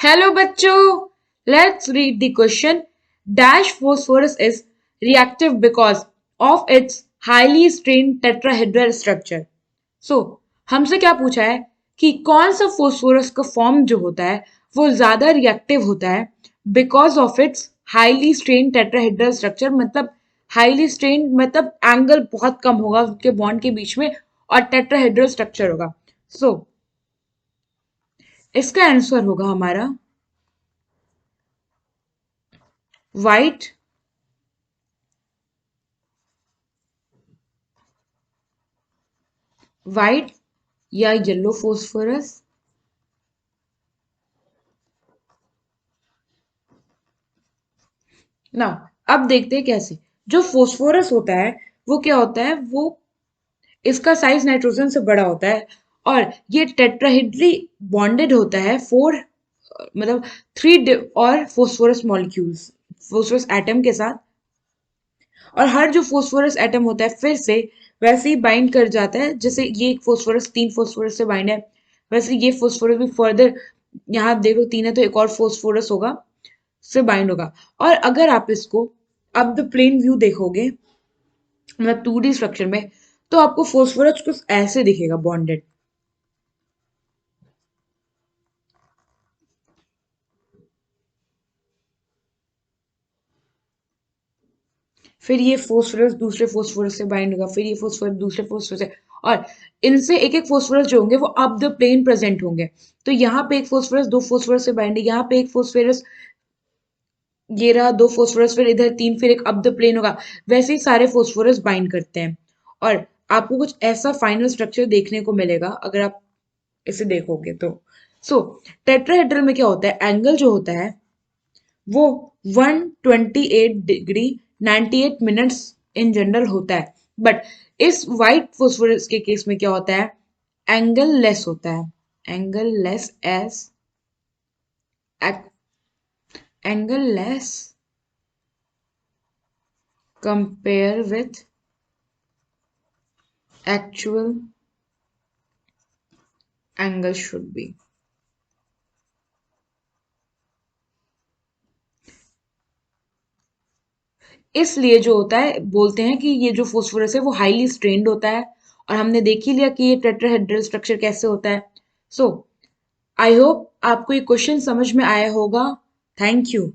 Hello बच्चों, let's read the question. Dash phosphorus is reactive because of its highly strained tetrahedral structure. So, हमसे क्या पूछा है कि कौन सा फोस्फोरस का फॉर्म जो होता है वो ज्यादा रिएक्टिव होता है because of its highly strain tetrahedral structure. मतलब हाईली स्ट्रेन मतलब एंगल बहुत कम होगा उसके बॉन्ड के बीच में और टेट्राहेड्रल स्ट्रक्चर होगा. सो इसका आंसर होगा हमारा व्हाइट व्हाइट या येलो फोस्फोरस. ना अब देखते हैं कैसे. जो फोस्फोरस होता है वो क्या होता है, वो इसका साइज नाइट्रोजन से बड़ा होता है और ये टेट्राहेड्रली बॉन्डेड होता है फोर मतलब थ्री और फोस्फोरस मॉलिक्यूल्स फोस्फोरस एटम के साथ. और हर जो फोस्फोरस एटम होता है फिर से वैसे ही बाइंड कर जाता है. जैसे ये एक फोस्फोरस तीन फोस्फोरस से बाइंड है, वैसे ये फोस्फोरस भी फर्दर यहाँ देखो तीन है तो एक और फोस्फोरस होगा से बाइंड होगा. और अगर आप इसको अब द प्लेन व्यू देखोगे मतलब 2D स्ट्रक्चर में तो आपको फोस्फोरस कुछ ऐसे दिखेगा बॉन्डेड. फिर ये फोस्फोरस दूसरे फोस्फोरस से बाइंड होगा, फिर ये फोस्फोरस दूसरे फोस्फोरस से, और इनसे एक एक फोस्फोरस जो होंगे वो अप द प्लेन प्रेजेंट होंगे. तो यहाँ पे एक फोस्फोरस दो फोस्फोरस से बाइंड है, यहाँ पे एक फोस्फोरस ये रहा दो फोस्फोरस, फिर इधर तीन, फिर एक अप द प्लेन होगा. वैसे ही सारे फोस्फोरस बाइंड करते हैं और आपको कुछ ऐसा फाइनल स्ट्रक्चर देखने को मिलेगा अगर आप इसे देखोगे तो. सो टेट्राहेड्रल में क्या होता है, एंगल जो होता है वो 128 डिग्री 98 मिनट्स इन जनरल होता है. बट इस वाइट फोस्फोरस के केस में क्या होता है, एंगल लेस होता है. Angle less as angle less compare with actual angle should be. इसलिए जो होता है बोलते हैं कि ये जो फोस्फोरस है वो हाईली स्ट्रेन्ड होता है और हमने देख ही लिया कि ये टेट्राहेड्रल स्ट्रक्चर कैसे होता है. सो आई होप आपको ये क्वेश्चन समझ में आया होगा. Thank you.